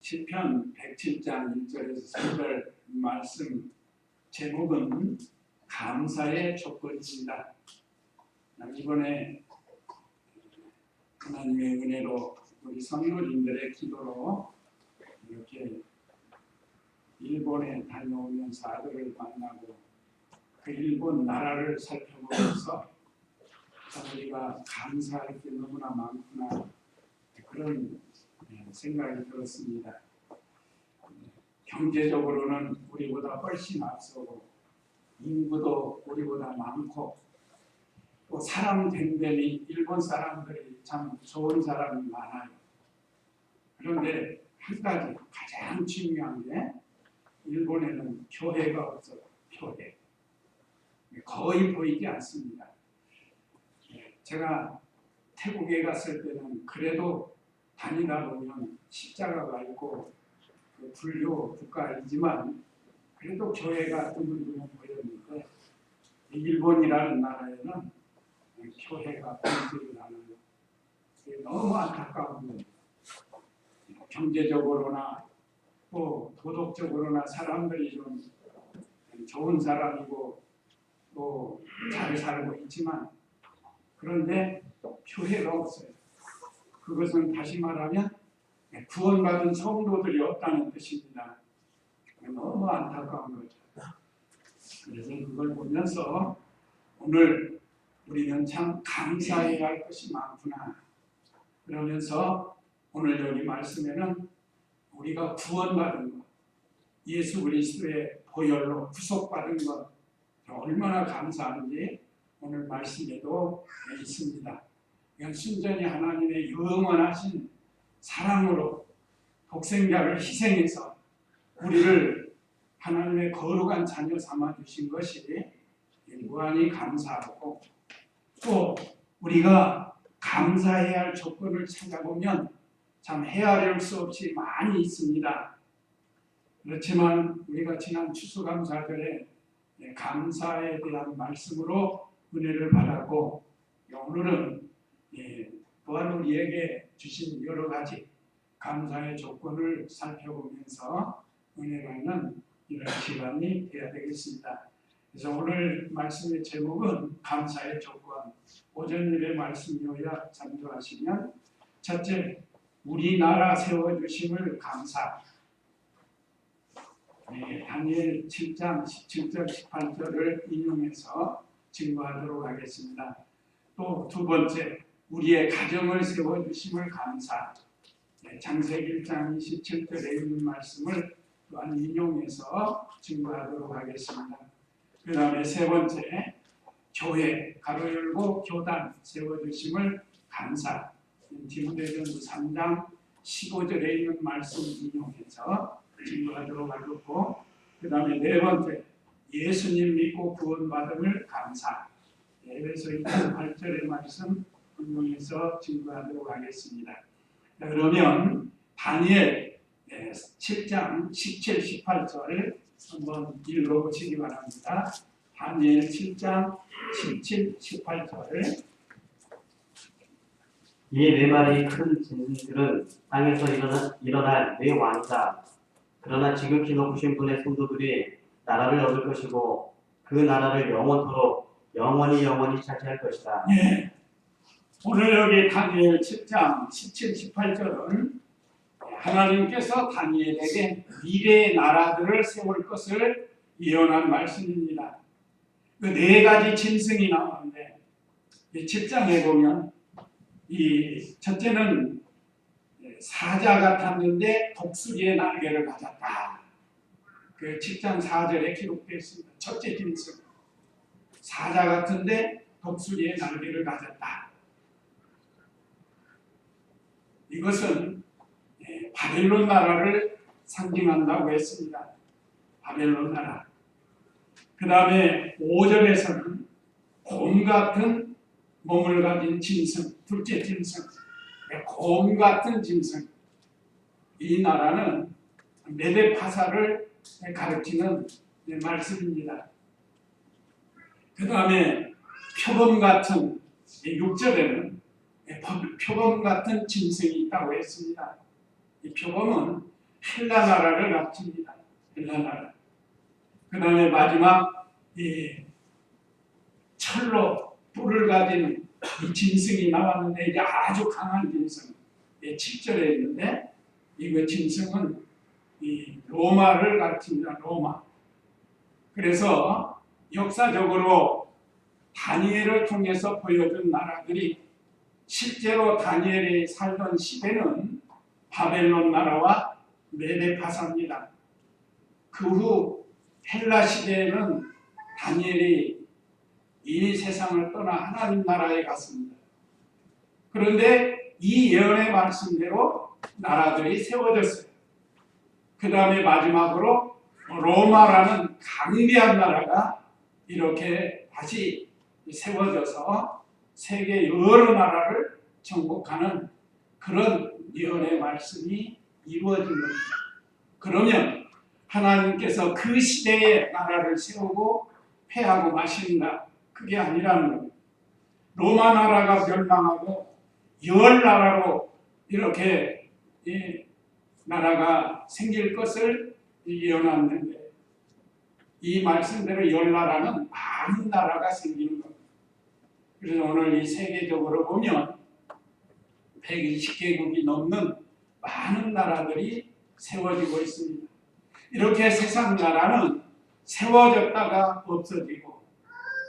시편 107장 1절에서 3절 말씀 제목은 감사의 조건입니다. 이번에 하나님의 은혜로 우리 성도님들의 기도로 이렇게 일본에 다녀오면서 아들을 만나고 그 일본 나라를 살펴보면서 우리가 감사할 게 너무나 많구나 그런 생각이 들었습니다. 경제적으로는 우리보다 훨씬 앞서고 인구도 우리보다 많고 또 사람 댕댕이 일본 사람들이 참 좋은 사람이 많아요. 그런데 한 가지 가장 중요한 게 일본에는 교회가 없어요. 교회 거의 보이지 않습니다. 제가 태국에 갔을 때는 그래도 다니다 보면 십자가가 있고 그 불교 국가이지만 그래도 교회가 드문드문 보였는데 일본이라는 나라에는 교회가 보이지 않아요. 너무 안타까운 거예요. 경제적으로나 또 도덕적으로나 사람들이 좀 좋은 사람이고 또 잘 살고 있지만 그런데 교회가 없어요. 그것은 다시 말하면 구원받은 성도들이 없다는 뜻입니다. 너무 안타까운 거죠. 그래서 그걸 보면서 오늘 우리는 참 감사해야 할 것이 많구나. 그러면서 오늘 여기 말씀에는 우리가 구원받은 것, 예수 그리스도의 보혈로 구속받은 것 얼마나 감사한지 오늘 말씀에도 있습니다. 이건 순전히 하나님의 영원하신 사랑으로 독생자를 희생해서 우리를 하나님의 거룩한 자녀 삼아 주신 것이 무한히 감사하고 또 우리가 감사해야 할 조건을 찾아보면 참 헤아릴 수 없이 많이 있습니다. 그렇지만 우리가 지난 추수감사절에 감사에 대한 말씀으로 은혜를 받았고 오늘은 또한 우리에게 주신 여러 가지 감사의 조건을 살펴보면서 은혜라는 이런 시간이 되어야 되겠습니다. 그래서 오늘 말씀의 제목은 감사의 조건. 오전 예배 말씀 요약 참조하시면 첫째, 우리나라 세워주심을 감사. 다니엘 7장 17절 18절을 인용해서 증거하도록 하겠습니다. 또 두 번째, 우리의 가정을 세워주심을 감사. 창세기 1장 27절에 있는 말씀을 또한 인용해서 증거하도록 하겠습니다. 그 다음에 세 번째, 교회 가로 열고 교단 세워주심을 감사. 디모데전서 3장 15절에 있는 말씀 인용해서 증거하도록 하겠고, 그 다음에 네 번째, 예수님 믿고 구원받음을 감사. 에베소 2장 8절의 말씀 인용해서 증거하도록 하겠습니다. 그러면 다니엘 7장 17, 18절 한번 읽어보시기 바랍니다. 다니엘 7장 17, 18절. 이 네 마리 큰 짐승들은 땅에서 일어날 네 왕이다. 그러나 지극히 높으신 분의 성도들이 나라를 얻을 것이고 그 나라를 영원토록 영원히 차지할 것이다. 예. 오늘 여기 다니엘 7장 17, 18절은 하나님께서 다니엘에게 미래의 나라들을 세울 것을 예언한 말씀입니다. 그 네 가지 짐승이 나오는데 이 7장에 보면 이 첫째는 사자 같았는데 독수리의 날개를 가졌다. 그 7장 4절에 기록되어 있습니다. 첫째 짐승. 사자 같은데 독수리의 날개를 가졌다. 이것은 바벨론 나라를 상징한다고 했습니다. 바벨론 나라. 그 다음에 5절에서는 곰 같은 몸을 가진 짐승, 둘째 짐승, 곰 같은 짐승. 이 나라는 메데파사를 가르치는 말씀입니다. 그 다음에 표범 같은 6절에는 표범 같은 짐승이 있다고 했습니다. 이 표범은 헬라 나라를 갖춥니다. 헬라 나라. 그 다음에 마지막 철로 뿔을 가진 이 짐승이 나왔는데 이게 아주 강한 짐승. 7절에 있는데 이거 짐승은 이 로마를 가르칩니다. 로마. 그래서 역사적으로 다니엘을 통해서 보여준 나라들이 실제로 다니엘이 살던 시대는 바벨론 나라와 메데파사입니다. 그 후 헬라 시대에는 다니엘이 이 세상을 떠나 하나님 나라에 갔습니다. 그런데 이 예언의 말씀대로 나라들이 세워졌어요. 그 다음에 마지막으로 로마라는 강대한 나라가 이렇게 다시 세워져서 세계 여러 나라를 정복하는 그런 예언의 말씀이 이루어진 겁니다. 그러면 하나님께서 그 시대에 나라를 세우고 패하고 마신다. 그게 아니라는 겁니다. 로마 나라가 멸망하고 열 나라로 이렇게 나라가 생길 것을 예언했는데 이 말씀대로 열 나라는 많은 나라가 생기는 겁니다. 그래서 오늘 이 세계적으로 보면 120개국이 넘는 많은 나라들이 세워지고 있습니다. 이렇게 세상 나라는 세워졌다가 없어지고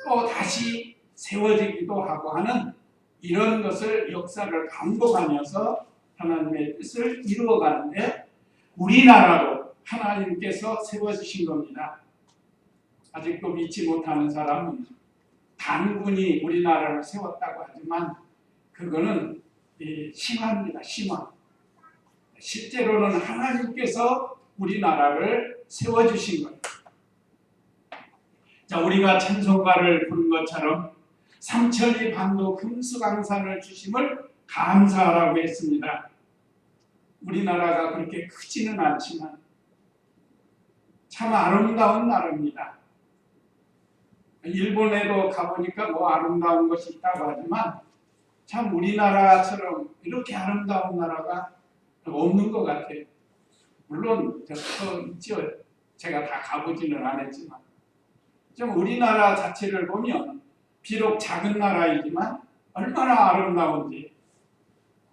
또 다시 세워지기도 하고 하는 이런 것을 역사를 반복하면서 하나님의 뜻을 이루어가는데 우리나라도 하나님께서 세워주신 겁니다. 아직도 믿지 못하는 사람은 단군이 우리나라를 세웠다고 하지만 그거는 심화입니다. 심화. 실제로는 하나님께서 우리나라를 세워주신 거예요. 자, 우리가 찬송가를 부른 것처럼 삼천리 반도 금수강산을 주심을 감사하라고 했습니다. 우리나라가 그렇게 크지는 않지만 참 아름다운 나라입니다. 일본에도 가보니까 뭐 아름다운 것이 있다고 하지만 참 우리나라처럼 이렇게 아름다운 나라가 없는 것 같아요. 물론 저 있죠. 제가 다 가보지는 않았지만 좀 우리나라 자체를 보면 비록 작은 나라이지만 얼마나 아름다운지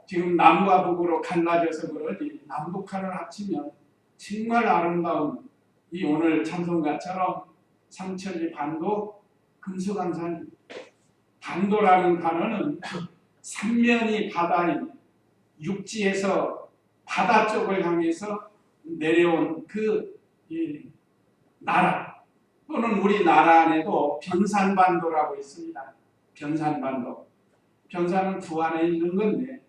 지금 남과 북으로 갈라져서 그러지 남북한을 합치면 정말 아름다운 이 오늘 찬송가처럼 삼천리 반도 금수강산 반도라는 단어는 삼면이 바다인 육지에서 바다 쪽을 향해서 내려온 그 나라 또는 우리나라 안에도 변산반도라고 있습니다. 변산반도. 변산은 부안에 있는 건데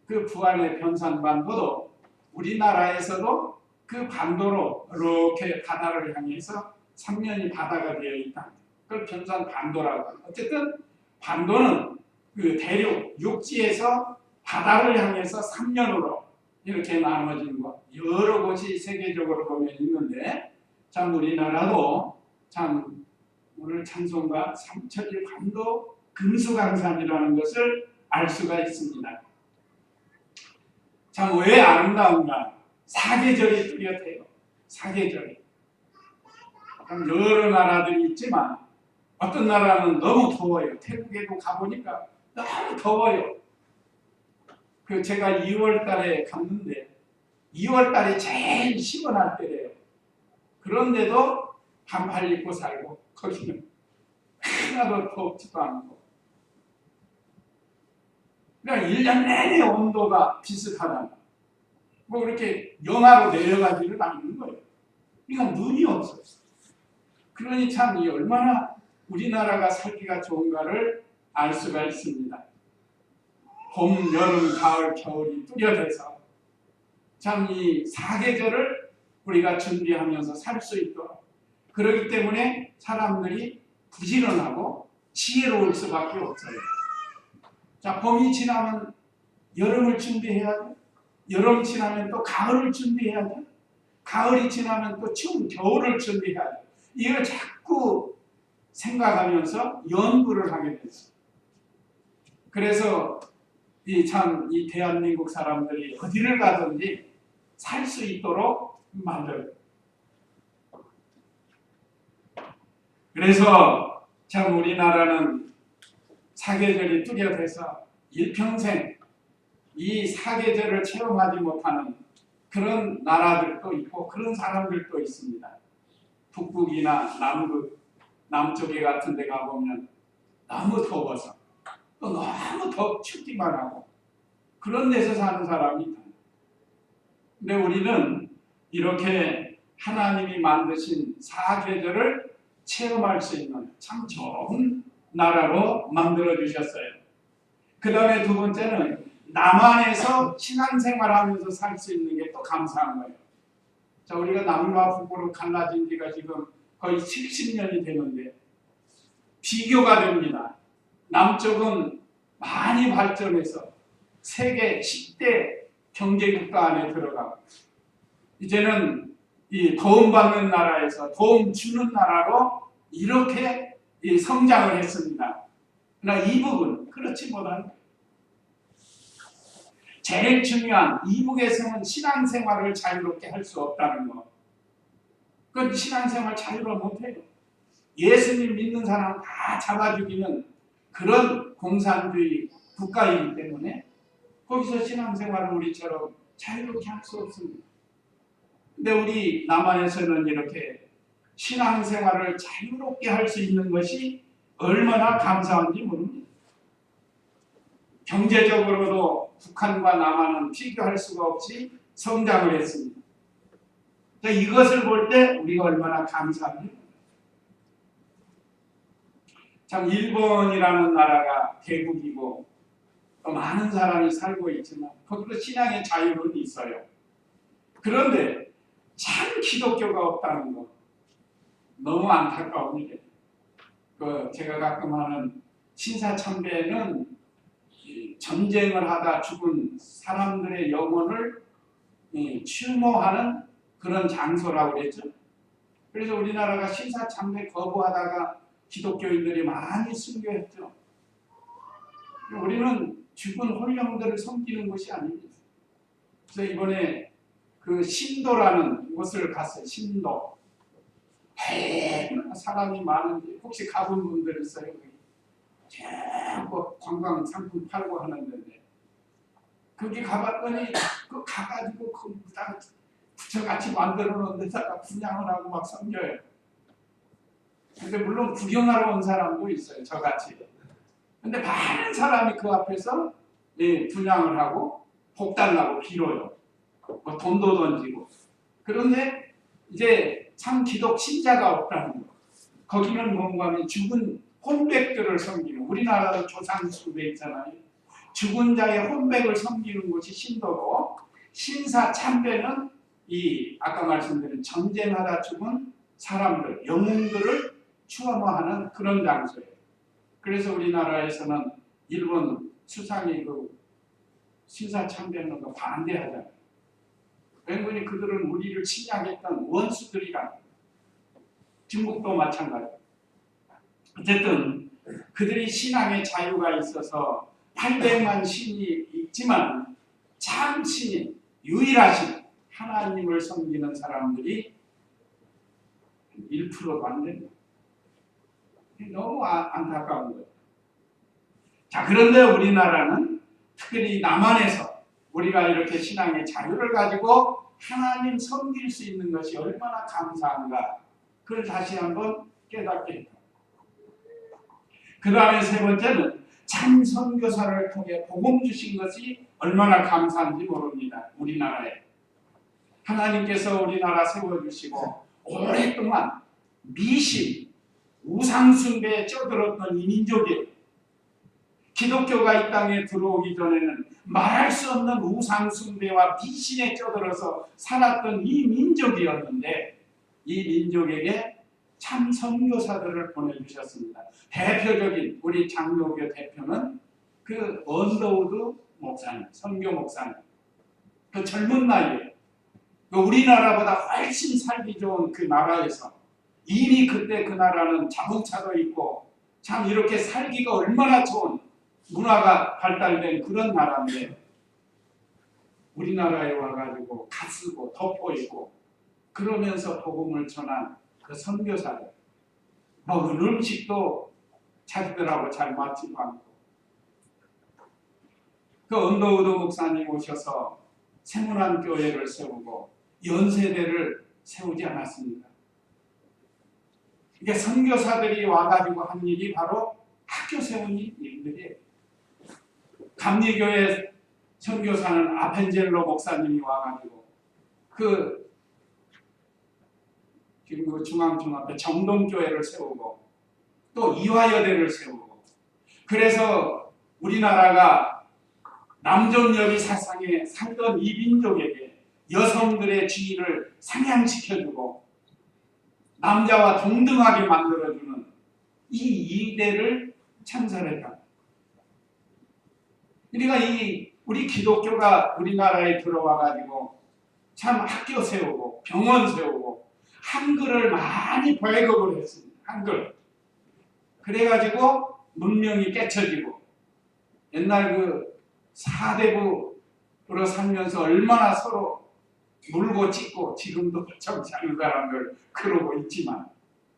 그 부안의 변산반도도 우리나라에서도 그 반도로 이렇게 바다를 향해서 삼면이 바다가 되어 있다. 그걸 변산반도라고 합니다. 어쨌든 반도는 그 대륙 육지에서 바다를 향해서 삼면으로 이렇게 나눠진 것 여러 곳이 세계적으로 보면 있는데 참 우리나라도 참 오늘 찬송가 삼천리 반도 금수강산이라는 것을 알 수가 있습니다. 참 왜 아름다운가? 사계절이 뚜렷해요. 사계절이. 여러 나라들이 있지만 어떤 나라는 너무 더워요. 태국에도 가보니까 너무 더워요. 그 제가 2월 달에 갔는데 2월 달이 제일 시원할 때래요. 그런데도 반팔 입고 살고 거기는 하나도 덥지도 않고 그러니까 1년 내내 온도가 비슷하다. 뭐 그렇게 영하로 내려가지는 않는 거예요. 그러니까 눈이 없어요. 그러니 참 이 얼마나 우리나라가 살기가 좋은가를 알 수가 있습니다. 봄, 여름, 가을, 겨울이 뚜렷해서 참 이 사계절을 우리가 준비하면서 살 수 있도록 그렇기 때문에 사람들이 부지런하고 지혜로울 수밖에 없어요. 자, 봄이 지나면 여름을 준비해야죠. 여름 지나면 또 가을을 준비해야죠. 가을이 지나면 또 추운 겨울을 준비해야죠. 이걸 자꾸 생각하면서 연구를 하게 됐어요. 그래서 이 대한민국 사람들이 어디를 가든지 살 수 있도록 만들어요. 그래서 참 우리나라는 사계절이 뚜렷해서 일평생 이 사계절을 체험하지 못하는 그런 나라들도 있고 그런 사람들도 있습니다. 북극이나 남극, 남쪽에 같은 데 가보면 너무 더워서 또 너무 더 춥기만 하고 그런 데서 사는 사람이 있다. 근데 우리는 이렇게 하나님이 만드신 사계절을 체험할 수 있는 참 좋은 나라로 만들어 주셨어요. 그 다음에 두 번째는 남한에서 신앙생활하면서 살 수 있는 게 또 감사한 거예요. 자, 우리가 남과 북으로 갈라진 지가 지금 거의 70년이 되는데 비교가 됩니다. 남쪽은 많이 발전해서 세계 10대 경제국가 안에 들어가고 이제는 이 도움받는 나라에서 도움 주는 나라로 이렇게 성장을 했습니다. 그러나 이북은 그렇지 못한 거예요. 제일 중요한 이북에서는 신앙생활을 자유롭게 할 수 없다는 거. 그건 신앙생활 자유로 못해요. 예수님 믿는 사람 다 잡아 죽이는 그런 공산주의 국가이기 때문에 거기서 신앙생활을 우리처럼 자유롭게 할 수 없습니다. 근데 우리 남한에서는 이렇게 신앙생활을 자유롭게 할 수 있는 것이 얼마나 감사한지 모릅니다. 경제적으로도 북한과 남한은 비교할 수가 없이 성장을 했습니다. 이것을 볼 때 우리가 얼마나 감사한지. 참 일본이라는 나라가 대국이고 또 많은 사람이 살고 있지만 거기도 신앙의 자유는 있어요. 그런데 참 기독교가 없다는 거 너무 안타까운 일이에요. 제가 가끔 하는 신사참배는 전쟁을 하다 죽은 사람들의 영혼을 추모하는 그런 장소라고 그랬죠. 그래서 우리나라가 신사참배 거부하다가 기독교인들이 많이 순교했죠. 우리는 죽은 혼령들을 섬기는 것이 아닙니다. 그래서 이번에 그 신도라는 곳을 갔어요. 신도. 사람이 많은데 혹시 가본 분들 있어요? 자꾸 관광 상품 팔고 하는 데인데 거기 가봤더니 그 가가지고 거기다 부처같이 만들어 놓은 데다가 분양을 하고 막 섬겨요. 근데 물론 구경하러 온 사람도 있어요. 저같이. 근데 많은 사람이 그 앞에서 분양을 하고 복 달라고 빌어요. 뭐 돈도 던지고. 그런데 이제 참 기독 신자가 없다는 거. 거기는 뭔가 하면 죽은 혼백들을 섬기는, 우리나라도 조상숭배 있잖아요. 죽은 자의 혼백을 섬기는 곳이 신도고, 신사참배는 이 아까 말씀드린 전쟁하다 죽은 사람들, 영웅들을 추모하는 그런 장소예요. 그래서 우리나라에서는 일본 수상이 그 신사참배는 거 반대하잖아요. 왠지 그들은 우리를 침략했던 원수들이라. 중국도 마찬가지. 어쨌든 그들이 신앙의 자유가 있어서 800만 신이 있지만 참 신인, 유일하신 하나님을 섬기는 사람들이 1%도 안 됩니다. 너무 안타까운 거예요. 자, 그런데 우리나라는 특별히 남한에서 우리가 이렇게 신앙의 자유를 가지고 하나님 섬길 수 있는 것이 얼마나 감사한가. 그걸 다시 한번 깨닫게 했다. 그 다음에 세 번째는 참 선교사를 통해 복음 주신 것이 얼마나 감사한지 모릅니다. 우리나라에. 하나님께서 우리나라 세워주시고 오랫동안 미신, 우상숭배에 쩌들었던 이 민족이 기독교가 이 땅에 들어오기 전에는 말할 수 없는 우상숭배와 미신에 쩌들어서 살았던 이 민족이었는데 이 민족에게 참 선교사들을 보내주셨습니다. 대표적인 우리 장로교 대표는 그 언더우드 목사님, 선교 목사님. 그 젊은 나이에 우리나라보다 훨씬 살기 좋은 그 나라에서 이미 그때 그 나라는 자동차도 있고 참 이렇게 살기가 얼마나 좋은 문화가 발달된 그런 나라인데 우리나라에 와가지고 가쓰고 덮어 있고 그러면서 복음을 전한 그 선교사들, 먹은 음식도 자기들하고 잘 맞지도 않고, 그 언더우드 목사님 오셔서 세문안 교회를 세우고 연세대를 세우지 않았습니다. 이게 선교사들이 와가지고 한 일이 바로 학교 세운 일들이에요. 감리교회 선교사는 아펜젤로 목사님이 와가지고 지금 그 중앙중학교 정동교회를 세우고 또 이화여대를 세우고, 그래서 우리나라가 남존여비 사상에 살던 이민족에게 여성들의 지위를 상향시켜주고 남자와 동등하게 만들어주는 이 이대를 창설했다. 그러니까 우리 기독교가 우리나라에 들어와가지고 참 학교 세우고 병원 세우고 한글을 많이 배급을 했습니다. 한글. 그래가지고 문명이 깨쳐지고, 옛날 그 사대부로 살면서 얼마나 서로 물고 찢고 지금도 정치 않은 사람들 그러고 있지만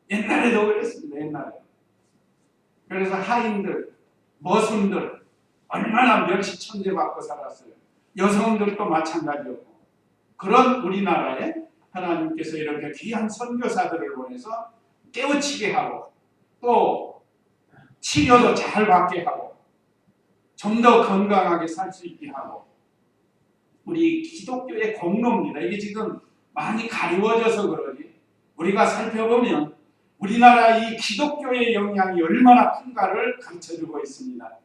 옛날에도 그랬습니다. 옛날에. 그래서 하인들, 머슴들 얼마나 멸시천대받고 살았어요. 여성들도 마찬가지였고. 그런 우리나라에 하나님께서 이렇게 귀한 선교사들을 보내서 깨우치게 하고 또 치료도 잘 받게 하고 좀 더 건강하게 살 수 있게 하고, 우리 기독교의 공로입니다. 이게 지금 많이 가리워져서 그러지 우리가 살펴보면 우리나라 이 기독교의 영향이 얼마나 큰가를 가르쳐주고 있습니다.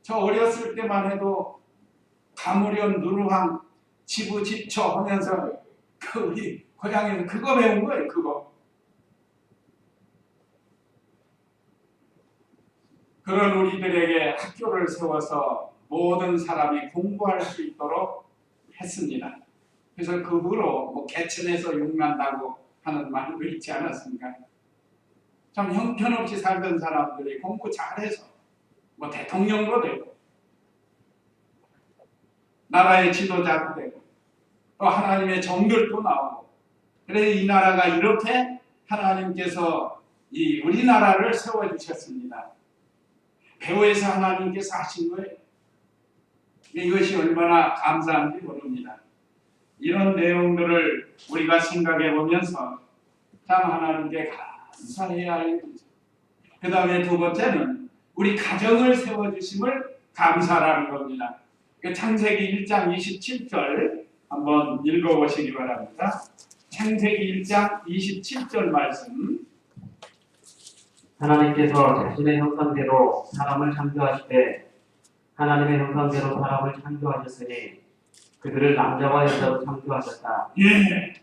저 어렸을 때만 해도 가무련, 누르항, 지부집초 하면서 우리 고향에서 그거 배운 거예요. 그거. 그런 우리들에게 학교를 세워서 모든 사람이 공부할 수 있도록 했습니다. 그래서 그 후로 뭐 개천에서 용난다고 하는 말도 있지 않았습니까? 참 형편없이 살던 사람들이 공부 잘해서 뭐 대통령도 되고 나라의 지도자도 되고 또 하나님의 종들도 나오고, 그래서 이 나라가 이렇게 하나님께서 이 우리나라를 세워주셨습니다. 배후에서 하나님께서 하신 거예요. 이것이 얼마나 감사한지 모릅니다. 이런 내용들을 우리가 생각해 보면서 참 하나님께 감사해야 할 일이죠. 그 다음에 두 번째는 우리 가정을 세워주심을 감사라는 겁니다. 창세기 1장 27절 한번 읽어보시기 바랍니다. 창세기 1장 27절 말씀. 하나님께서 자신의 형상대로 사람을 창조하시되 하나님의 형상대로 사람을 창조하셨으니 그들을 남자와 여자로 창조하셨다. 예,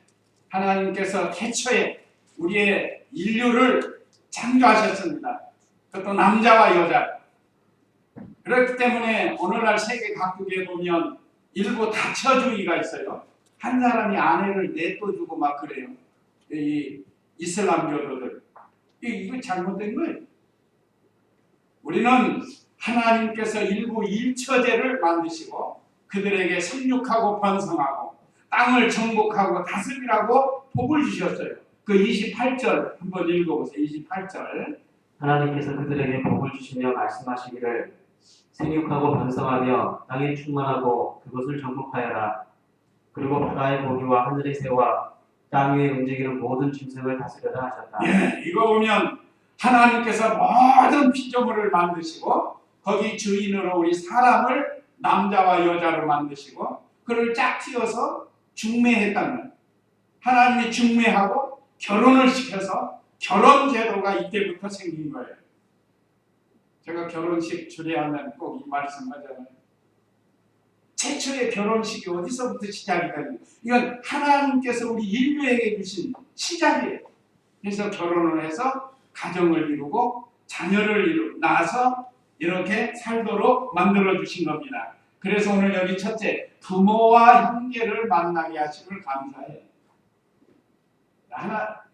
하나님께서 태초에 우리의 인류를 창조하셨습니다. 그것도 남자와 여자. 그렇기 때문에 오늘날 세계 각국에 보면 일부 다처주의가 있어요. 한 사람이 아내를 내떠주고 막 그래요. 이 이슬람교도들. 이거 잘못된 거예요. 우리는 하나님께서 일부 일처제를 만드시고 그들에게 생육하고 번성하고 땅을 정복하고 다스리라고 복을 주셨어요. 그 28절 한번 읽어보세요. 28절. 하나님께서 그들에게 복을 주시며 말씀하시기를 생육하고 번성하며 땅에 충만하고 그것을 정복하여라. 그리고 바다의 고기와 하늘의 새와 땅 위에 움직이는 모든 짐승을 다스려라 하셨다. 예, 이거 보면 하나님께서 모든 피조물을 만드시고 거기 주인으로 우리 사람을 남자와 여자로 만드시고 그를 짝지어서 중매했다는 거예요. 하나님이 중매하고 결혼을 시켜서 결혼 제도가 이때부터 생긴 거예요. 제가 결혼식 주례하면 꼭 이 말씀 하잖아요. 최초의 결혼식이 어디서부터 시작이 되는 거예요? 이건 하나님께서 우리 인류에게 주신 시작이에요. 그래서 결혼을 해서 가정을 이루고 자녀를 낳아서 이렇게 살도록 만들어 주신 겁니다. 그래서 오늘 여기 첫째, 부모와 형제를 만나게 하심을 감사해요.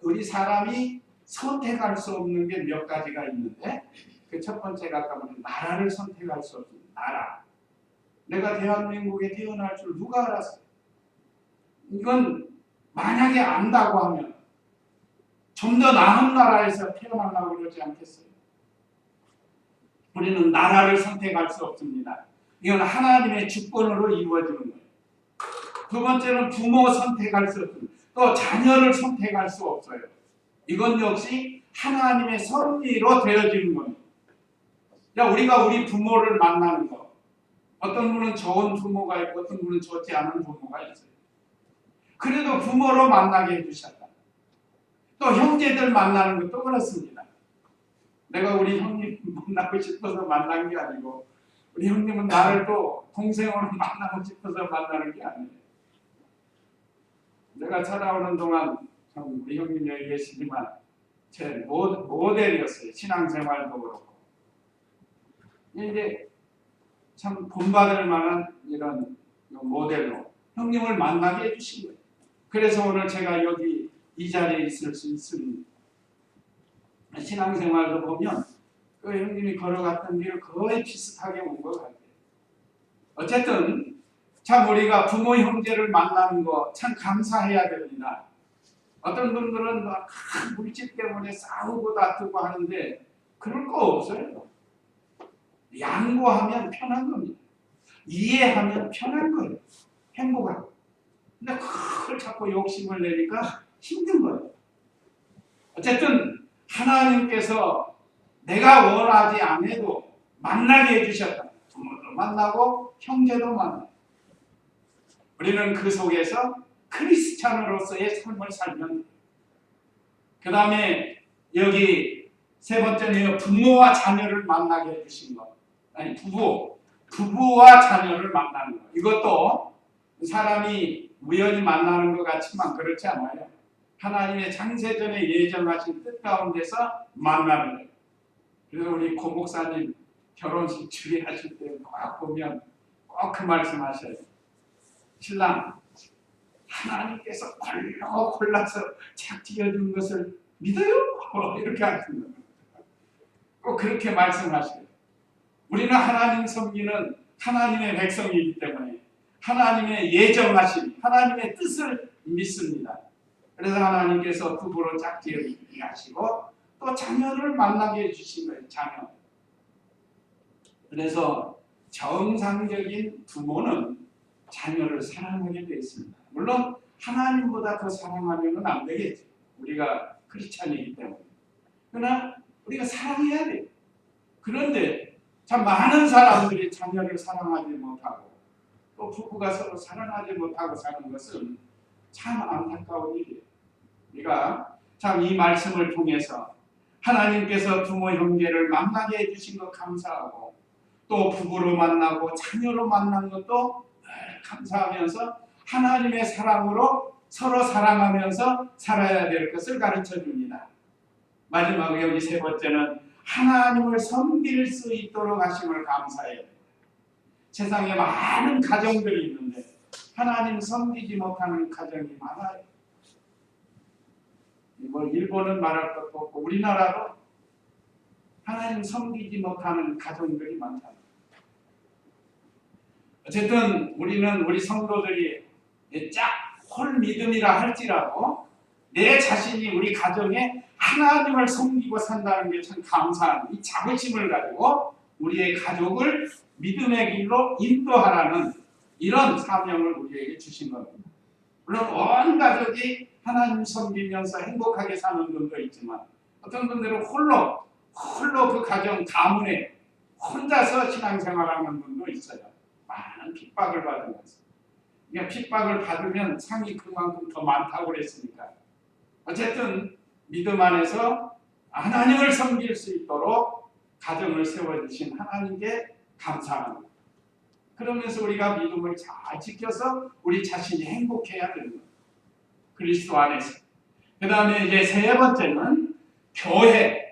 우리 사람이 선택할 수 없는 게 몇 가지가 있는데 그 첫 번째가 나라를 선택할 수 없습니다. 나라. 내가 대한민국에 태어날 줄 누가 알았어요? 이건 만약에 안다고 하면 좀 더 나은 나라에서 태어나려고 그러지 않겠어요? 우리는 나라를 선택할 수 없습니다. 이건 하나님의 주권으로 이루어지는 거예요. 두 번째는 부모 선택할 수 없습니다. 또 자녀를 선택할 수 없어요. 이건 역시 하나님의 섭리로 되어지는 겁니다. 우리가 우리 부모를 만나는 거, 어떤 분은 좋은 부모가 있고 어떤 분은 좋지 않은 부모가 있어요. 그래도 부모로 만나게 해주셨다. 또 형제들 만나는 것도 그렇습니다. 내가 우리 형님 만나고 싶어서 만난 게 아니고 우리 형님은 나를 또 동생으로 만나고 싶어서 만나는 게 아니에요. 내가 살아오는 동안 참 우리 형님 여기 계시지만 제 모델이었어요. 신앙생활도 그렇고. 이제 참 본받을 만한 이런 모델로 형님을 만나게 해주신 거예요. 그래서 오늘 제가 여기 이 자리에 있을 수 있습니다. 신앙생활도 보면 그 형님이 걸어갔던 길을 거의 비슷하게 온 것 같아요. 어쨌든 참 우리가 부모 형제를 만나는 거 참 감사해야 됩니다. 어떤 분들은 막 물질 때문에 싸우고 다투고 하는데 그럴 거 없어요. 양보하면 편한 겁니다. 이해하면 편한 거예요. 행복하고. 근데 그걸 자꾸 욕심을 내니까 힘든 거예요. 어쨌든 하나님께서 내가 원하지 않아도 만나게 해주셨다. 부모도 만나고 형제도 만나고. 우리는 그 속에서 크리스찬으로서의 삶을 살면 그 다음에 여기 세 번째는 부모와 자녀를 만나게 해주신 것. 아니 부부와 자녀를 만나는 것. 이것도 사람이 우연히 만나는 것 같지만 그렇지 않아요. 하나님의 창세전에 예정하신 뜻 가운데서 만나는 거예요. 그래서 우리 고 목사님 결혼식 주례하실 때 막 보면 꼭 그 말씀하셔요. 신랑 하나님께서 골라서 착지해준 것을 믿어요? 이렇게 하시는 거예요. 꼭 그렇게 말씀하셔요. 우리는 하나님 섬기는 하나님의 백성이기 때문에 하나님의 예정하신 하나님의 뜻을 믿습니다. 그래서 하나님께서 부부로 짝지어 하시고 또 자녀를 만나게 해주신 거예요. 자녀. 그래서 정상적인 부모는 자녀를 사랑하게 되어 있습니다. 물론 하나님보다 더 사랑하면 안 되겠죠. 우리가 크리스찬이기 때문에. 그러나 우리가 사랑해야 돼요. 그런데 참 많은 사람들이 자녀를 사랑하지 못하고 또 부부가 서로 사랑하지 못하고 사는 것은 참 안타까운 일이에요. 우리가 참 이 말씀을 통해서 하나님께서 부모 형제를 만나게 해주신 것 감사하고 또 부부로 만나고 자녀로 만난 것도 감사하면서 하나님의 사랑으로 서로 사랑하면서 살아야 될 것을 가르쳐 줍니다. 마지막으로 여기 세 번째는 하나님을 섬길 수 있도록 하심을 감사해요. 세상에 많은 가정들이 있는데 하나님 섬기지 못하는 가정이 많아요. 일본은 말할 것도 없고 우리나라도 하나님 섬기지 못하는 가정들이 많다. 어쨌든 우리는 우리 성도들이 홀 믿음이라 할지라도 내 자신이 우리 가정에 하나님을 섬기고 산다는 게 참 감사한 이 자부심을 가지고 우리의 가족을 믿음의 길로 인도하라는 이런 사명을 우리에게 주신 겁니다. 물론 온 가족이 하나님 섬기면서 행복하게 사는 분도 있지만 어떤 분들은 홀로 그 가정 가문에 혼자서 신앙생활하는 분도 있어요. 많은 핍박을 받으면서. 그러니까 핍박을 받으면 상이 그만큼 더 많다고 그랬으니까. 어쨌든 믿음 안에서 하나님을 섬길 수 있도록 가정을 세워주신 하나님께 감사합니다. 그러면서 우리가 믿음을 잘 지켜서 우리 자신이 행복해야 되는 거예요. 그리스도 안에서. 그 다음에 이제 세 번째는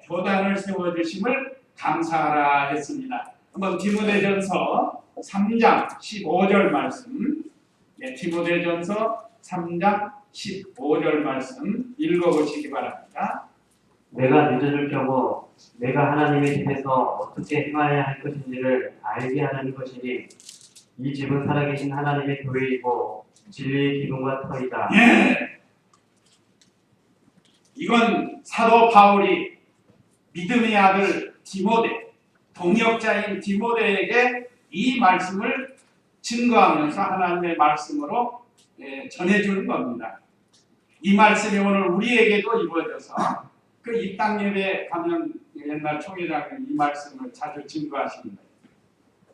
교단을 세워주심을 감사하라 했습니다. 한번 디모데전서 3장 15절 말씀, 디모데전서 3장 15절 말씀 읽어보시기 바랍니다. 내가 늦어질 경우 내가 하나님의 집에서 어떻게 행하여야 할 것인지를 알게 하는 것이니 이 집은 살아계신 하나님의 교회이고 진리의 기둥과 터이다. 예. 이건 사도 바울이 믿음의 아들 디모데, 동역자인 디모데에게 이 말씀을 증거하면서 하나님의 말씀으로 전해주는 겁니다. 이 말씀이 오늘 우리에게도 이루어져서 그 입당 예배 가면 옛날 총회장은 이 말씀을 자주 증거하십니다.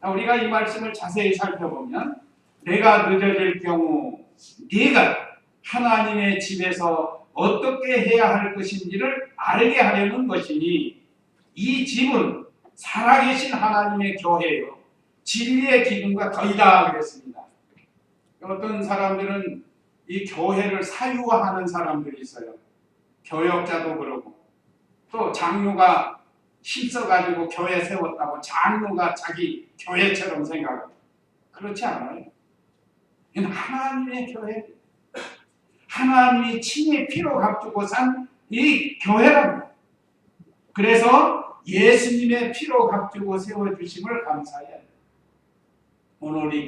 우리가 이 말씀을 자세히 살펴보면 내가 늦어질 경우 네가 하나님의 집에서 어떻게 해야 할 것인지를 알게 하려는 것이니 이 집은 살아계신 하나님의 교회요 진리의 기둥과 터이다 그랬습니다. 어떤 사람들은 이 교회를 사유화하는 사람들이 있어요. 교역자도 그러고 또 장로가 힘써가지고 교회 세웠다고 장로가 자기 교회처럼 생각하고 그렇지 않아요. 이건 하나님의 교회, 하나님이 친히 피로 값주고 산 이 교회랍니다. 그래서 예수님의 피로 값주고 세워주심을 감사해요. 오늘 이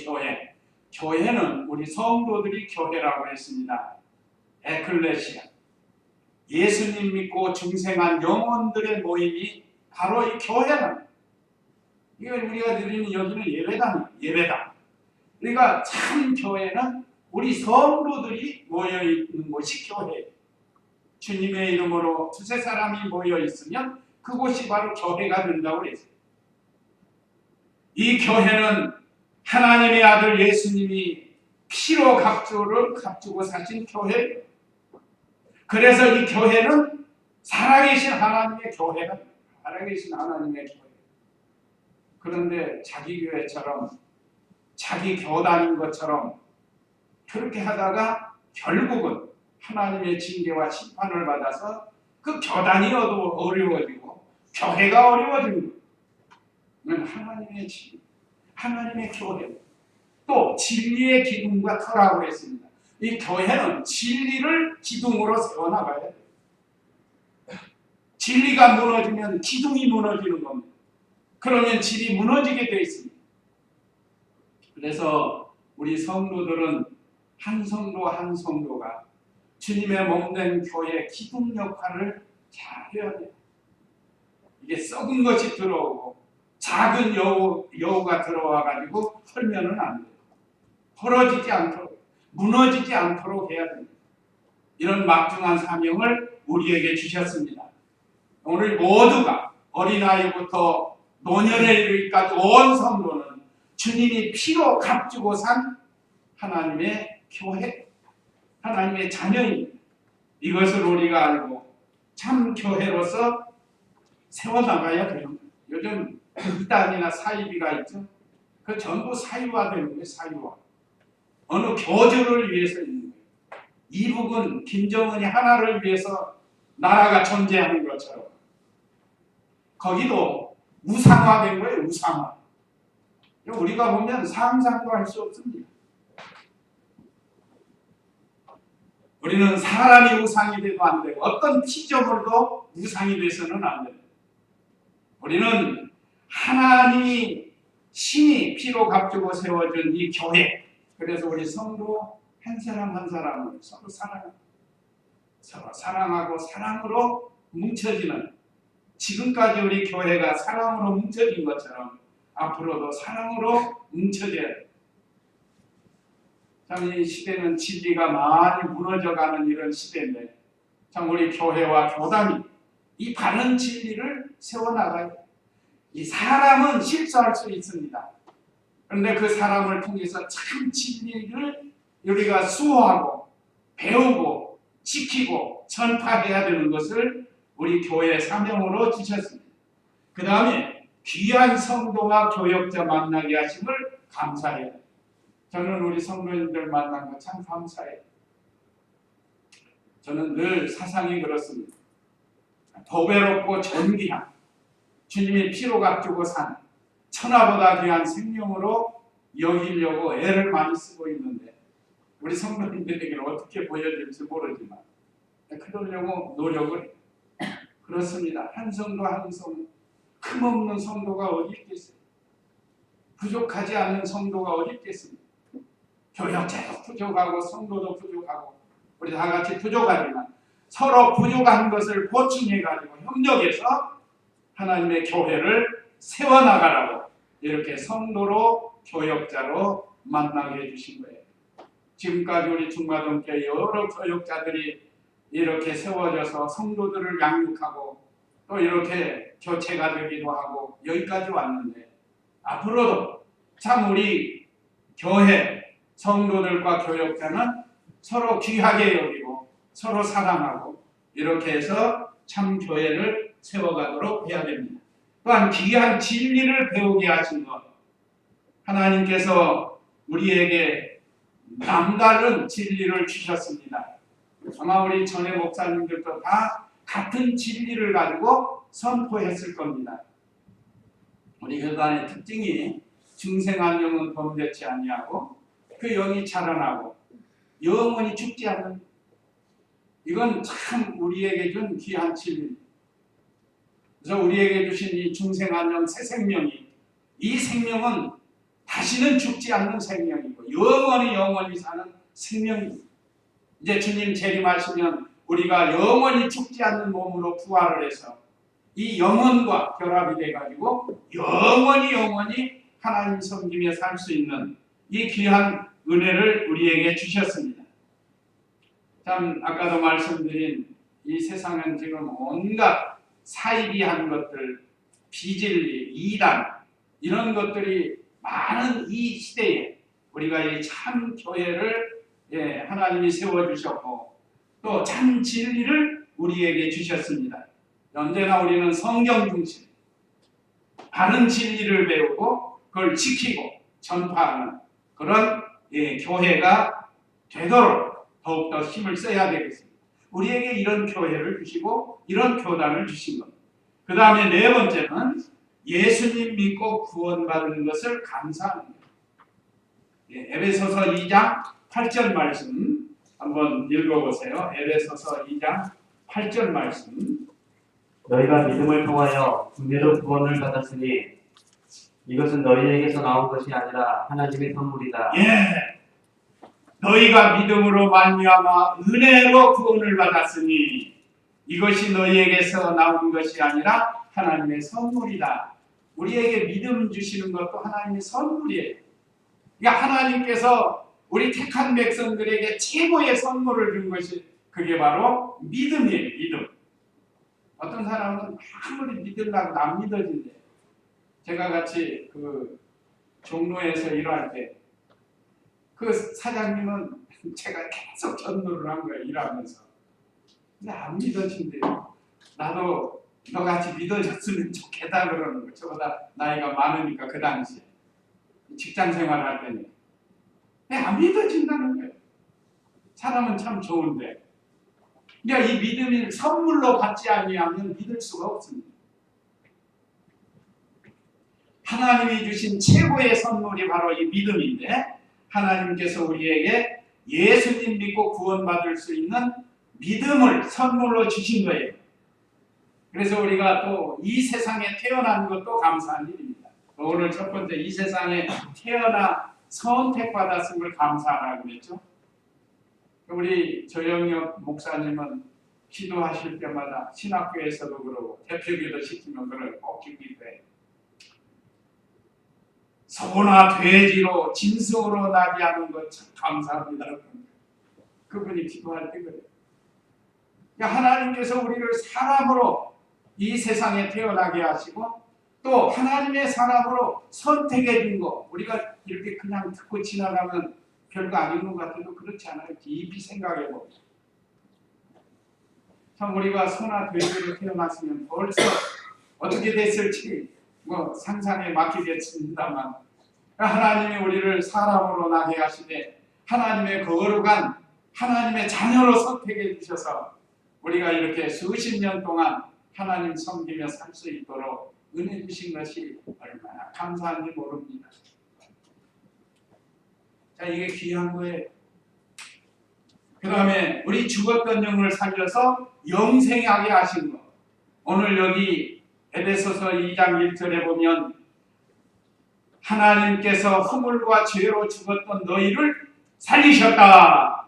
교회는 우리 성도들이 교회라고 했습니다. 에클레시아, 예수님 믿고 중생한 영혼들의 모임이 바로 이 교회는, 이걸 우리가 드리는 여기는 예배당. 그러니까 참 교회는 우리 성도들이 모여있는 곳이 교회예요. 주님의 이름으로 두세 사람이 모여있으면 그곳이 바로 교회가 된다고 했어요. 이 교회는 하나님의 아들 예수님이 피로 값주고 사신 교회예요. 그래서 이 교회는 살아계신 하나님의 교회다. 살아계신 하나님의 교회. 그런데 자기 교회처럼 자기 교단인 것처럼 그렇게 하다가 결국은 하나님의 징계와 심판을 받아서 그 교단이 어려워지고 교회가 어려워지는 거예요. 하나님의 징계, 하나님의 교회, 또 진리의 기둥과 터라고 했습니다. 이 교회는 진리를 기둥으로 세워나가야 돼요. 진리가 무너지면 기둥이 무너지는 겁니다. 그러면 집이 무너지게 되어 있습니다. 그래서 우리 성도들은 한 성도 한 성도가 주님의 몸된 교회의 기둥 역할을 잘 해야 돼요. 이게 썩은 것이 들어오고 작은 여우가 들어와가지고 헐면은 안 돼요. 벌어지지 않도록, 무너지지 않도록 해야 됩니다. 이런 막중한 사명을 우리에게 주셨습니다. 오늘 모두가 어린아이부터 노년에 이르기까지 온 성도는 주님이 피로 값주고 산 하나님의 교회, 하나님의 자녀입니다. 이것을 우리가 알고 참 교회로서 세워나가야 돼요. 요즘 이단이나 사이비가 있죠. 그 전부 사유화되는 거예요. 사유화. 어느 교주를 위해서 있는 거예요. 이북은 김정은이 하나를 위해서 나라가 존재하는 것처럼 거기도 우상화된 거예요. 우상화. 우리가 보면 상상도 할 수 없습니다. 우리는 사람이 우상이 돼도 안 되고 어떤 피조물도 우상이 돼서는 안 됩니다. 우리는 하나님이 신이 피로 값주고 세워준 이 교회, 그래서 우리 성도 한 사람 한 사람을 서로 사랑하고 사랑으로 뭉쳐지는, 지금까지 우리 교회가 사랑으로 뭉쳐진 것처럼 앞으로도 사랑으로 뭉쳐져야 돼요. 참 이 시대는 진리가 많이 무너져가는 이런 시대인데 참 우리 교회와 교단이 이 바른 진리를 세워나가야 돼요. 이 사람은 실수할 수 있습니다. 그런데 그 사람을 통해서 참 진리를 우리가 수호하고 배우고 지키고 전파해야 되는 것을 우리 교회 사명으로 주셨습니다. 그 다음에 귀한 성도와 교역자 만나게 하심을 감사해요. 저는 우리 성도님들 만난 거 참 감사해요. 저는 늘 사상이 그렇습니다. 보배롭고 존귀한 주님이 피로 값주고 산 천하보다 귀한 생명으로 여기려고 애를 많이 쓰고 있는데 우리 성도님들에게는 어떻게 보여질지 모르지만 그러려고 노력을 해요. 그렇습니다. 한 성도 한 성도, 흠없는 성도가 어디 있겠어요? 부족하지 않는 성도가 어디 있겠습니까? 교역자도 부족하고 성도도 부족하고 우리 다 같이 부족하지만 서로 부족한 것을 보충해가지고 협력해서 하나님의 교회를 세워나가라고 이렇게 성도로 교역자로 만나게 해주신 거예요. 지금까지 우리 중마동교회 여러 교역자들이 이렇게 세워져서 성도들을 양육하고 또 이렇게 교체가 되기도 하고 여기까지 왔는데 앞으로도 참 우리 교회 성도들과 교역자는 서로 귀하게 여기고 서로 사랑하고 이렇게 해서 참 교회를 세워가도록 해야 됩니다. 또한 귀한 진리를 배우게 하신 것, 하나님께서 우리에게 남다른 진리를 주셨습니다. 아마 우리 전에 목사님들도 다 같은 진리를 가지고 선포했을 겁니다. 우리 혈관의 특징이 중생한 영은 범죄치 아니하고 그 영이 자라나고 영원히 죽지 않는, 이건 참 우리에게 준 귀한 진리입니다. 그래서 우리에게 주신 이 중생한 영 새 생명이, 이 생명은 다시는 죽지 않는 생명이고 영원히 사는 생명입니다. 이제 주님 재림하시면 우리가 영원히 죽지 않는 몸으로 부활을 해서 이 영혼과 결합이 돼가지고 영원히 하나님 섬기며 살 수 있는 이 귀한 은혜를 우리에게 주셨습니다. 참 아까도 말씀드린 이 세상은 지금 온갖 사이비한 것들, 비진리, 이단 이런 것들이 많은 이 시대에 우리가 이 참 교회를 하나님이 세워주셨고 또 참 진리를 우리에게 주셨습니다. 언제나 우리는 성경 중심, 바른 진리를 배우고 그걸 지키고 전파하는 그런 교회가 되도록 더욱더 힘을 써야 되겠습니다. 우리에게 이런 교회를 주시고 이런 교단을 주신 겁니다. 그 다음에 네 번째는 예수님 믿고 구원받은 것을 감사합니다. 에베소서 2장 8절 말씀 한번 읽어보세요. 에베소서 2장 8절 말씀. 너희가 믿음을 통하여 은혜로 구원을 받았으니 이것은 너희에게서 나온 것이 아니라 하나님의 선물이다. 너희가 믿음으로 말미암아 은혜로 구원을 받았으니 이것이 너희에게서 나온 것이 아니라 하나님의 선물이다. 우리에게 믿음 주시는 것도 하나님의 선물이에요. 그러니까 하나님께서 우리 택한 백성들에게 최고의 선물을 준 것이 그게 바로 믿음이에요. 믿음. 어떤 사람은 아무리 믿으려고 안 믿어진대. 제가 같이 그 종로에서 일할 때 그 사장님은 제가 계속 전도를 한 거예요. 일하면서. 근데 안 믿어진대요. 나도 너같이 믿어졌으면 좋겠다 그러는 거예요. 저보다 나이가 많으니까 그 당시에. 직장 생활할 때는. 근데 안 믿어진다는 거예요. 사람은 참 좋은데. 그러니까 이 믿음이 선물로 받지 아니하면 믿을 수가 없습니다. 하나님이 주신 최고의 선물이 바로 이 믿음인데 하나님께서 우리에게 예수님 믿고 구원받을 수 있는 믿음을 선물로 주신 거예요. 그래서 우리가 또 이 세상에 태어난 것도 감사한 일입니다. 오늘 첫 번째 이 세상에 태어나 선택받았음을 감사하라고 그랬죠. 우리 조영엽 목사님은 기도하실 때마다 신학교에서도 그러고 대표기도 시키면 그걸 꼭 기도해요. 소나 돼지로 짐승으로 나게 하는 것 참 감사합니다. 그분이 기도할 때 그래요. 그러니까 하나님께서 우리를 사람으로 이 세상에 태어나게 하시고 또 하나님의 사람으로 선택해 준 거 우리가 이렇게 그냥 듣고 지나가면 별거 아닌 것 같아도 그렇지 않아요. 깊이 생각해 봅시다. 참 우리가 소나 돼지로 태어났으면 벌써 어떻게 됐을지 상상에 맡기겠습니다만 하나님이 우리를 사람으로 나게 하시되 하나님의 거룩한 하나님의 자녀로 선택해 주셔서 우리가 이렇게 수십 년 동안 하나님 섬기며 살 수 있도록 은혜 주신 것이 얼마나 감사한지 모릅니다. 자, 이게 귀한 거예요. 그 다음에 우리 죽었던 영을 살려서 영생하게 하신 것. 오늘 여기 에베소서 2장 1절에 보면 하나님께서 허물과 죄로 죽었던 너희를 살리셨다.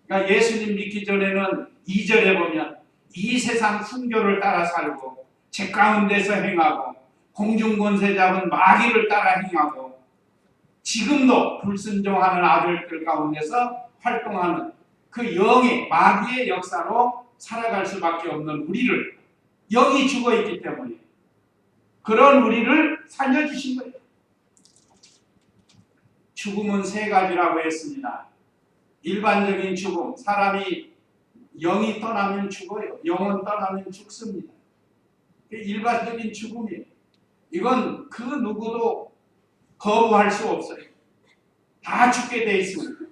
그러니까 예수님 믿기 전에는 2절에 보면 이 세상 순교를 따라 살고 죄 가운데서 행하고 공중권세 잡은 마귀를 따라 행하고 지금도 불순종하는 아들들 가운데서 활동하는 그 영의 마귀의 역사로 살아갈 수밖에 없는 우리를, 영이 죽어있기 때문에 그런 우리를 살려주신 거예요. 죽음은 세 가지라고 했습니다. 일반적인 죽음, 사람이 영이 떠나면 죽어요. 영은 떠나면 죽습니다. 일반적인 죽음이에요. 이건 그 누구도 거부할 수 없어요. 다 죽게 돼 있습니다.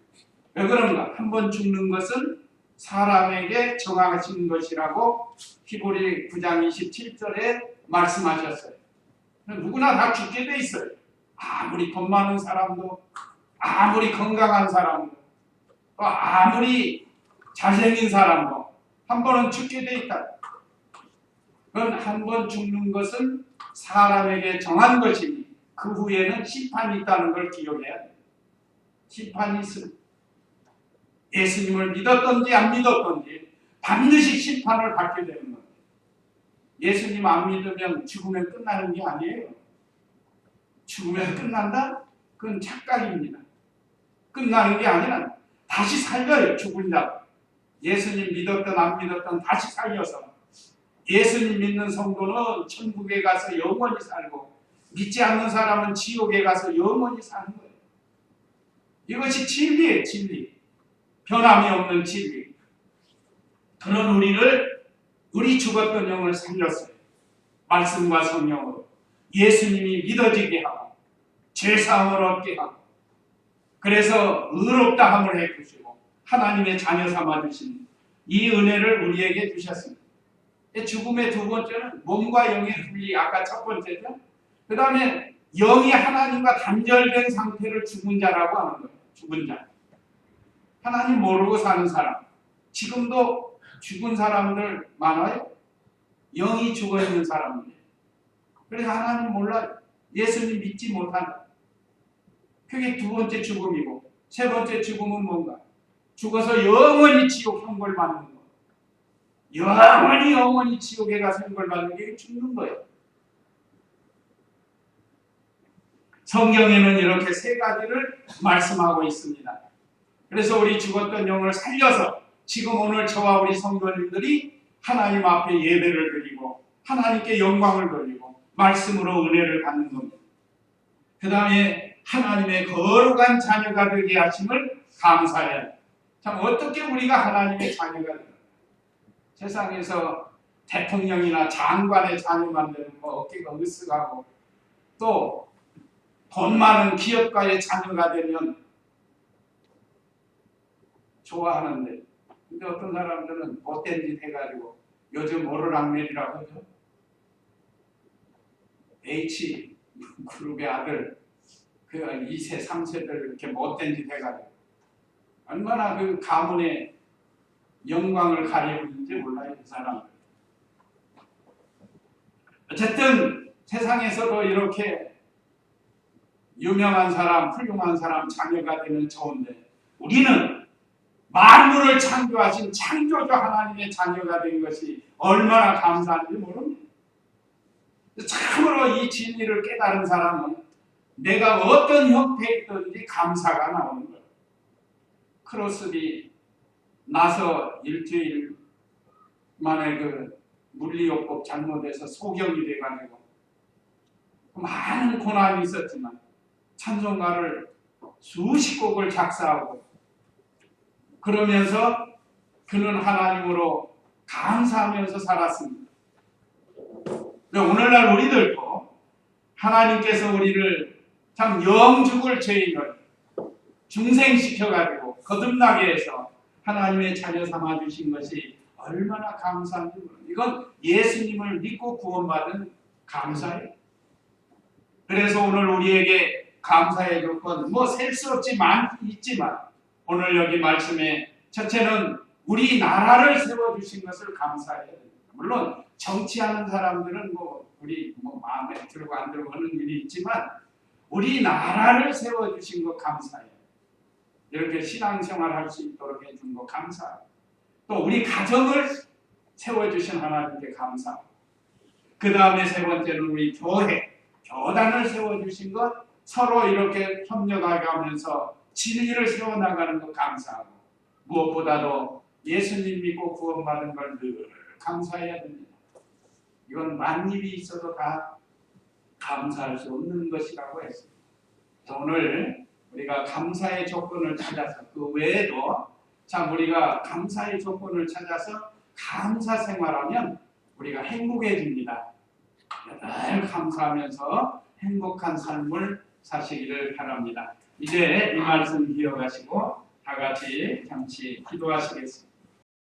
왜 그런가? 한 번 죽는 것은 사람에게 정하신 것이라고 히브리 9장 27절에 말씀하셨어요. 누구나 다 죽게 돼 있어요. 아무리 돈 많은 사람도, 아무리 건강한 사람도, 또 아무리 잘생긴 사람도 한 번은 죽게 돼 있다. 그건 한 번 죽는 것은 사람에게 정한 것이니 그 후에는 심판이 있다는 걸 기억해야 돼요. 심판이 있습니다. 예수님을 믿었던지 안 믿었던지 반드시 심판을 받게 되는 겁니다. 예수님 안 믿으면 죽으면 끝나는 게 아니에요. 죽으면 끝난다? 그건 착각입니다. 끝나는 게 아니라 다시 살려요. 죽은 자. 예수님 믿었든 안 믿었든 다시 살려서 예수님 믿는 성도는 천국에 가서 영원히 살고 믿지 않는 사람은 지옥에 가서 영원히 사는 거예요. 이것이 진리예요. 진리. 변함이 없는 진리. 그런 우리 죽었던 영을 살렸어요. 말씀과 성령으로 예수님이 믿어지게 하고 죄사함을 얻게 하고 그래서 의롭다함을 해주시고 하나님의 자녀 삼아주신 이 은혜를 우리에게 주셨습니다. 죽음의 두 번째는 몸과 영의 분리, 아까 첫 번째죠. 그 다음에 영이 하나님과 단절된 상태를 죽은 자라고 하는 거예요. 죽은 자. 하나님 모르고 사는 사람. 지금도 죽은 사람들 많아요. 영이 죽어있는 사람들. 그래서 하나님 몰라요. 예수님 믿지 못한다. 그게 두 번째 죽음이고 세 번째 죽음은 뭔가? 죽어서 영원히 지옥 형벌 받는 거. 영원히 지옥에 가서 형벌 받는 게 죽는 거예요. 성경에는 이렇게 세 가지를 말씀하고 있습니다. 그래서 우리 죽었던 영을 살려서 지금 오늘 저와 우리 성도님들이 하나님 앞에 예배를 드리고 하나님께 영광을 돌리고 말씀으로 은혜를 받는 겁니다. 그 다음에 하나님의 거룩한 자녀가 되게 하심을 감사해야 합니다. 참 어떻게 우리가 하나님의 자녀가 되나? 세상에서 대통령이나 장관의 자녀만 되면 어깨가 으쓱하고 또 돈 많은 기업가의 자녀가 되면 좋아하는데 근데 어떤 사람들은 못된 짓 해가지고 요즘 오르락내리라고 하죠. H그룹의 아들 그 2세 3세들 이렇게 못된 짓 해가지고 얼마나 그 가문의 영광을 가리고 있는지 몰라요. 그 사람들. 어쨌든 세상에서도 이렇게 유명한 사람, 훌륭한 사람 자녀가 되면 좋은데 우리는 만물을 창조하신 창조주 하나님의 자녀가 된 것이 얼마나 감사한지 모릅니다. 참으로 이 진리를 깨달은 사람은 내가 어떤 형태에 있든지 감사가 나오는 거예요. 크로스비 나서 일주일 만에 그 물리요법 잘못해서 소경이 돼가지고 많은 고난이 있었지만 찬송가를 수십 곡을 작사하고 그러면서 그는 하나님으로 감사하면서 살았습니다. 오늘날 우리들도 하나님께서 우리를 참 영죽을 죄인을 중생시켜가지고 거듭나게 해서 하나님의 자녀 삼아주신 것이 얼마나 감사한지 모릅니다. 이건 예수님을 믿고 구원받은 감사예요. 그래서 오늘 우리에게 감사의 조건 셀 수 없지 있지만 오늘 여기 말씀에 첫째는 우리나라를 세워주신 것을 감사해야 됩니다. 물론 정치하는 사람들은 우리 마음에 들고 안 들고 하는 일이 있지만 우리 나라를 세워주신 것 감사해요. 이렇게 신앙생활 할 수 있도록 해준 것 감사해요. 또 우리 가정을 세워주신 하나님께 감사하고, 그 다음에 세 번째는 우리 교회, 교단을 세워주신 것, 서로 이렇게 협력하면서 진리를 세워나가는 것 감사하고, 무엇보다도 예수님 믿고 구원받은 걸 늘 감사해야 됩니다. 이건 만입이 있어도 다 감사할 수 없는 것이라고 했습니다. 오늘 우리가 감사의 조건을 찾아서, 그 외에도 참 우리가 감사의 조건을 찾아서 감사 생활하면 우리가 행복해집니다. 늘 감사하면서 행복한 삶을 사시기를 바랍니다. 이제 이 말씀 기억하시고 다 같이 잠시 기도하시겠습니다.